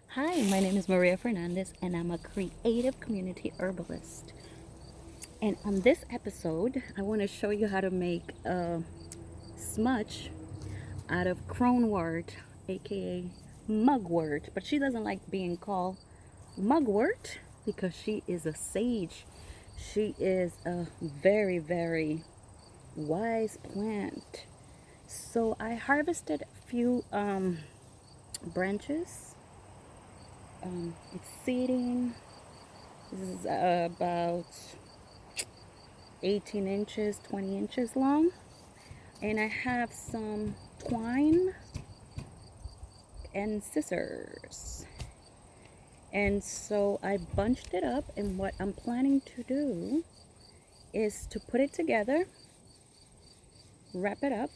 Hi, my name is Maria Fernandez and I'm a creative community herbalist. And on this episode, I want to show you how to make a smudge out of CRONEWORT, aka mugwort. But she doesn't like being called mugwort because she is a sage. She is a very, very wise plant. So I harvested a few branches. It's seeding. This is about 18 inches, 20 inches long. And I have some twine and scissors. And so I bunched it up, and what I'm planning to do is to put it together, wrap it up,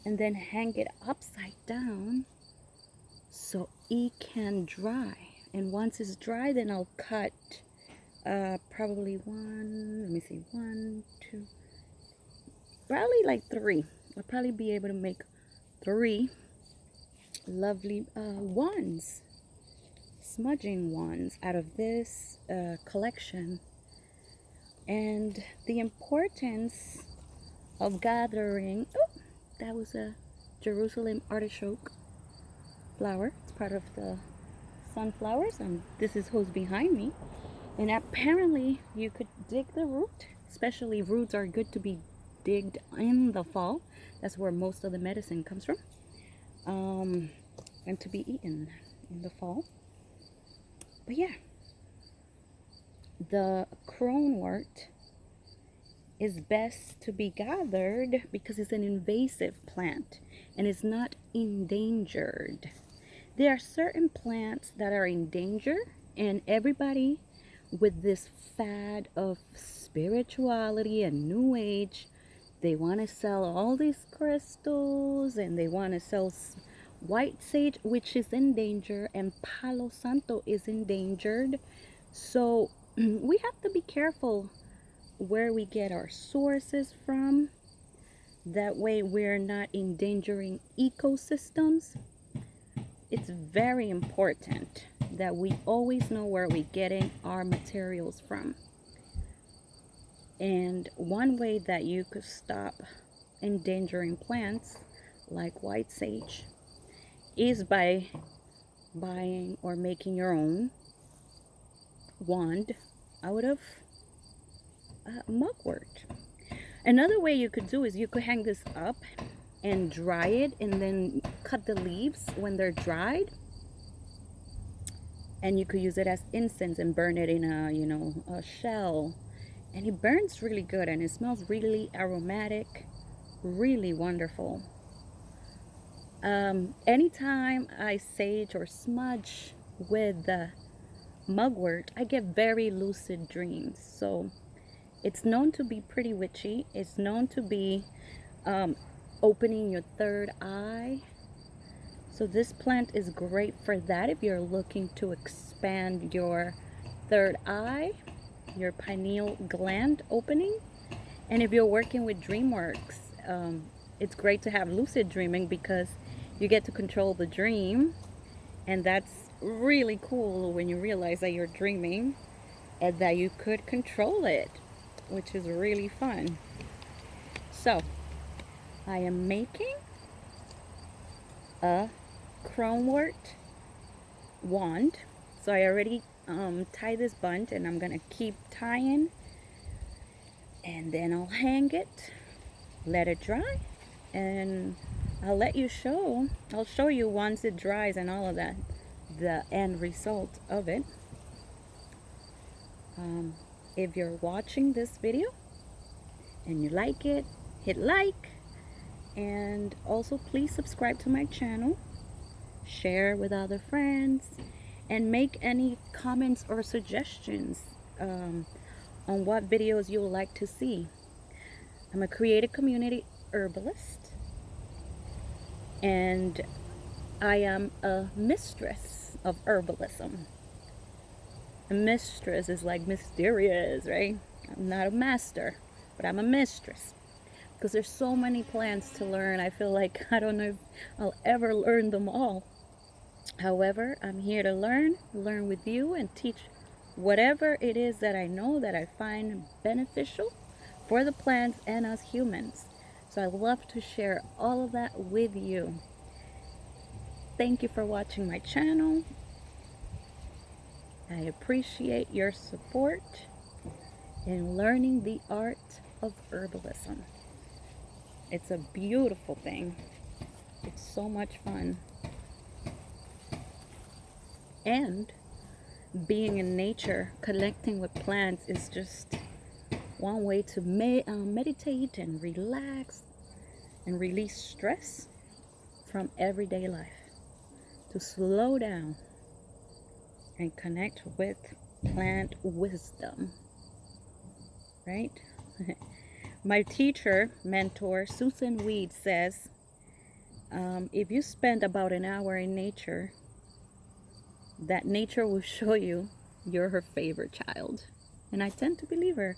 and then hang it upside down so it can dry. And once it's dry, then I'll cut probably one, two, probably like three. I'll probably be able to make three lovely wands, smudging wands out of this collection. And the importance of gathering, oh, that was a Jerusalem artichoke flower. It's part of the sunflowers, and this is who's behind me. And apparently you could dig the root, especially roots are good to be digged in the fall. That's where most of the medicine comes from. And to be eaten in the fall. But yeah, the CRONEWORT is best to be gathered because it's an invasive plant and it's not endangered. There are certain plants that are in danger, and everybody with this fad of spirituality and new age, they want to sell all these crystals and they want to sell white sage, which is in danger, and Palo Santo is endangered. So we have to be careful where we get our sources from. That way we're not endangering ecosystems. It's very important that we always know where we're getting our materials from. And one way that you could stop endangering plants like white sage is by buying or making your own wand out of mugwort. Another way you could do is you could hang this up and dry it, and then cut the leaves when they're dried, and you could use it as incense and burn it in a shell, and it burns really good and it smells really aromatic, really wonderful. Anytime I sage or smudge with the mugwort, I get very lucid dreams. So it's known to be pretty witchy. It's known to be opening your third eye. So this plant is great for that if you're looking to expand your third eye, your pineal gland opening. And if you're working with DreamWorks, it's great to have lucid dreaming because you get to control the dream. And that's really cool when you realize that you're dreaming and that you could control it, which is really fun. So I am making a CRONEWORT wand. So I already tied this bunch, and I'm gonna keep tying, and then I'll hang it, let it dry, and I'll show you once it dries and all of that, the end result of it. If you're watching this video and you like it, hit like, and also please subscribe to my channel, share with other friends, and make any comments or suggestions on what videos you would like to see. I'm a creative community herbalist, and I am a mistress of herbalism. A mistress is like mysterious, right? I'm not a master, but I'm a mistress. because there's so many plants to learn. I feel like I don't know if I'll ever learn them all. However, I'm here to learn with you, and teach whatever it is that I know that I find beneficial for the plants and us humans. So I love to share all of that with you. Thank you for watching my channel. I appreciate your support in learning the art of herbalism. It's a beautiful thing. It's so much fun. And being in nature, connecting with plants is just one way to meditate and relax and release stress from everyday life. To slow down and connect with plant wisdom, right? My teacher, mentor, Susan Weed says, if you spend about an hour in nature, that nature will show you you're her favorite child. And I tend to believe her.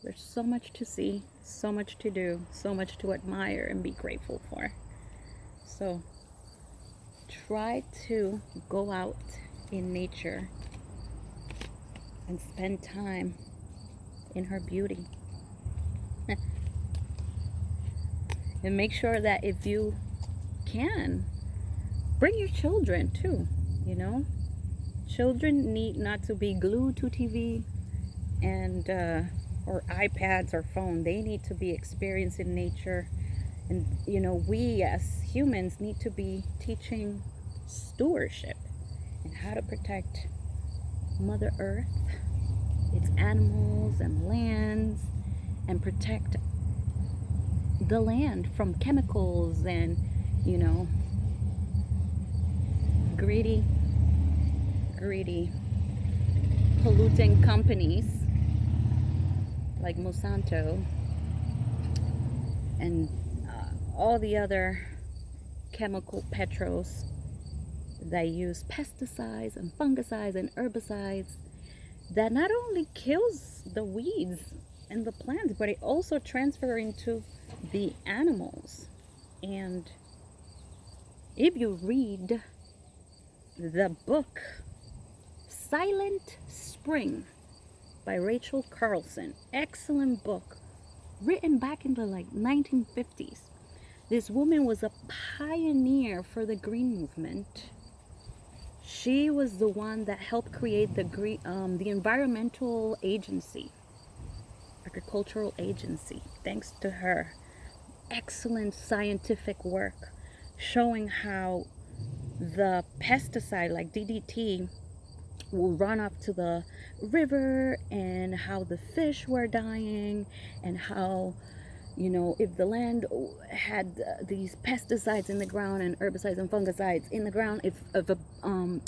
There's so much to see, so much to do, so much to admire and be grateful for. So try to go out in nature and spend time in her beauty. And make sure that if you can, bring your children too, you know. Children need not to be glued to TV and or iPads or phone. They need to be experiencing nature. And you know, we as humans need to be teaching stewardship and how to protect Mother Earth, its animals and lands, and protect the land from chemicals and, you know, greedy polluting companies like Monsanto and all the other chemical petros that use pesticides and fungicides and herbicides that not only kills the weeds and the plants, but it also transfers into the animals. And if you read the book Silent Spring by Rachel Carlson, excellent book, written back in the 1950s. This woman was a pioneer for the green movement. She was the one that helped create the environmental agency, agricultural agency. Thanks to her, excellent scientific work showing how the pesticide like DDT will run up to the river, and how the fish were dying, and how, you know, if the land had these pesticides in the ground and herbicides and fungicides in the ground, if a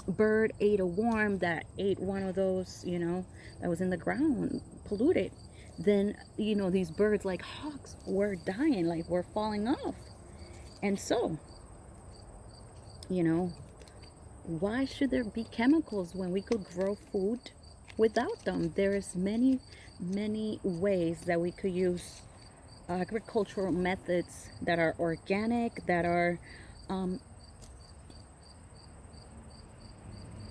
bird ate a worm that ate one of those, you know, that was in the ground, polluted, then, you know, these birds like hawks were dying, like were falling off. And so, you know, why should there be chemicals when we could grow food without them? There's many ways that we could use agricultural methods that are organic, that are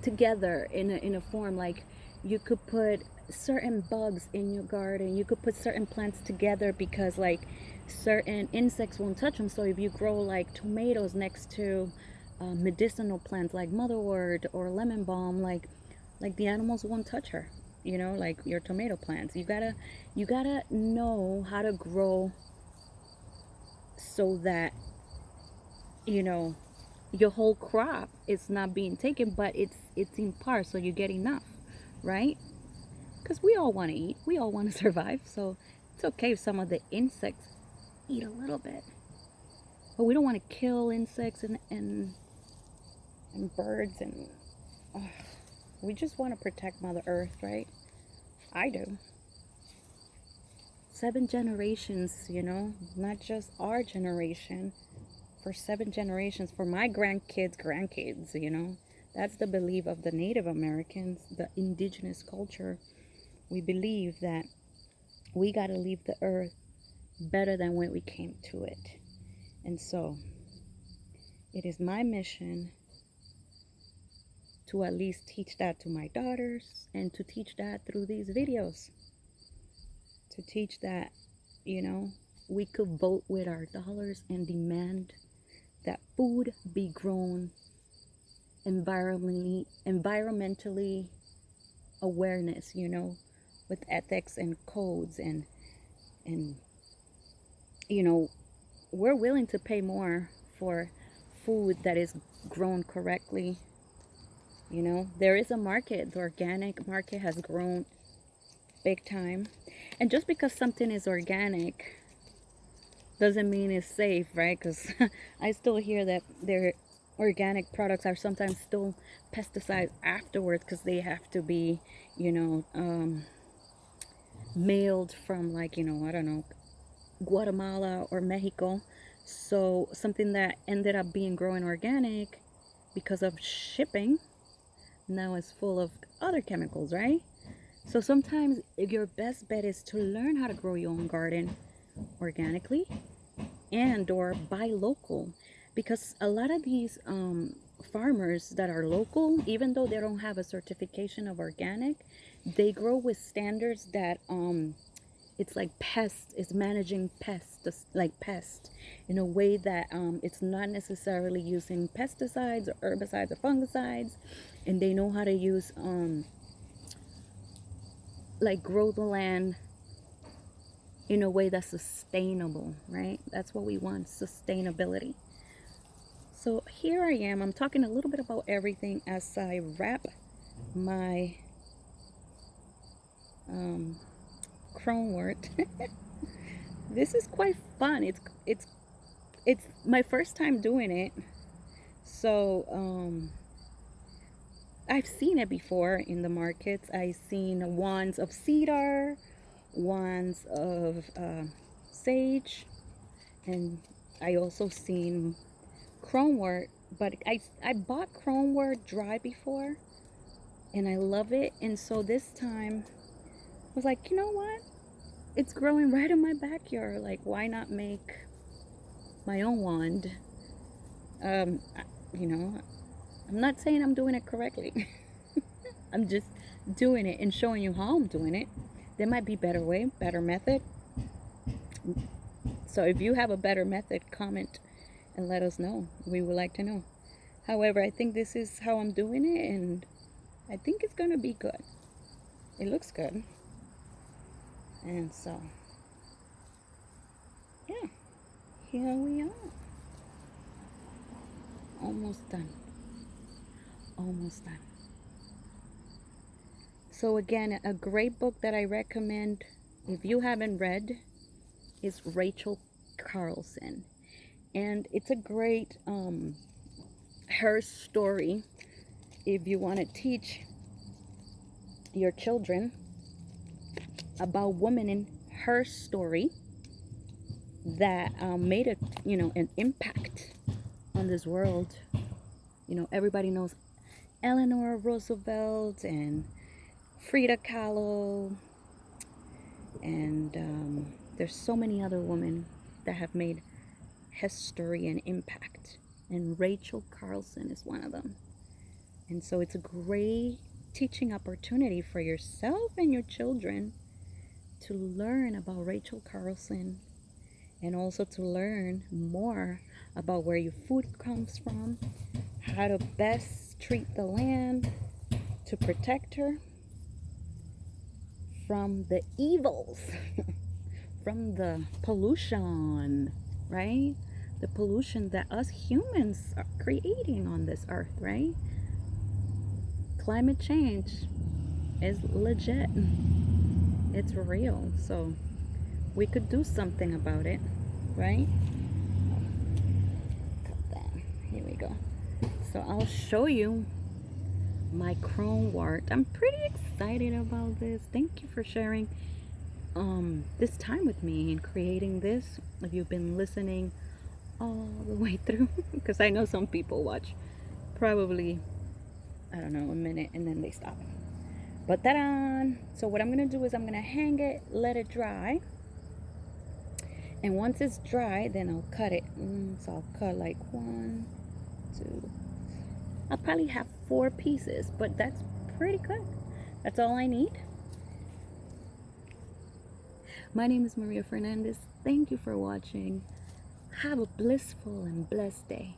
together in a form, like you could put certain bugs in your garden, you could put certain plants together because like certain insects won't touch them. So if you grow like tomatoes next to medicinal plants like motherwort or lemon balm, like the animals won't touch her, you know, like your tomato plants. You gotta know how to grow so that, you know, your whole crop is not being taken, but it's in part, so you get enough, right? Because we all want to eat, we all want to survive. So it's okay if some of the insects eat a little bit, but we don't want to kill insects and birds, and we just want to protect Mother Earth, right? I do. 7 generations, you know, not just our generation, for 7 generations, for my grandkids, you know. That's the belief of the Native Americans, the indigenous culture. We believe that we got to leave the earth better than when we came to it. And so it is my mission to at least teach that to my daughters, and to teach that through these videos. To teach that, you know, we could vote with our dollars and demand that food be grown environmentally awareness, you know, with ethics and codes, and you know, we're willing to pay more for food that is grown correctly. You know, there is a market. The organic market has grown big time. And just because something is organic doesn't mean it's safe, right? Because I still hear that their organic products are sometimes still pesticides afterwards, because they have to be, you know, mailed from, like, you know, I don't know, Guatemala or Mexico. So something that ended up being grown organic, because of shipping, now is full of other chemicals, right? So sometimes your best bet is to learn how to grow your own garden organically, and or buy local, because a lot of these farmers that are local, even though they don't have a certification of organic, they grow with standards that it's like pests, it's managing pests, like pests, in a way that it's not necessarily using pesticides or herbicides or fungicides, and they know how to use like grow the land in a way that's sustainable, right? That's what we want, sustainability. So here I am, I'm talking a little bit about everything as I wrap my CRONEWORT. This is quite fun. It's my first time doing it. So I've seen it before in the markets. I've seen wands of cedar, wands of sage, and I also seen CRONEWORT. But I bought CRONEWORT dry before, and I love it. And so this time I was like, you know what? It's growing right in my backyard. Like, why not make my own wand? You know, I'm not saying I'm doing it correctly. I'm just doing it and showing you how I'm doing it. There might be better way, better method. So if you have a better method, comment and let us know. We would like to know. However, I think this is how I'm doing it, and I think it's gonna be good. It looks good. And so, yeah, here we are. Almost done. Almost done. So again, a great book that I recommend, if you haven't read, is Rachel Carlson. And it's a great, her story, if you want to teach your children about women in her story that made a, you know, an impact on this world. You know, everybody knows Eleanor Roosevelt and Frida Kahlo, and there's so many other women that have made history and impact, and Rachel Carlson is one of them. And so it's a great teaching opportunity for yourself and your children to learn about Rachel Carlson, and also to learn more about where your food comes from, how to best treat the land to protect her from the evils, from the pollution, right? The pollution that us humans are creating on this earth, right? Climate change is legit. It's real. So we could do something about it, right? Cut that. Here we go. So I'll show you my CRONEWORT. I'm pretty excited about this. Thank you for sharing this time with me and creating this. If you've been listening all the way through, because I know some people watch probably, I don't know, a minute and then they stop. But ta-da! So what I'm gonna do is I'm gonna hang it, let it dry, And once it's dry, then I'll cut it. So I'll cut like 1, 2. I'll probably have 4 pieces, but that's pretty good. That's all I need. My name is Maria Fernandez. Thank you for watching. Have a blissful and blessed day.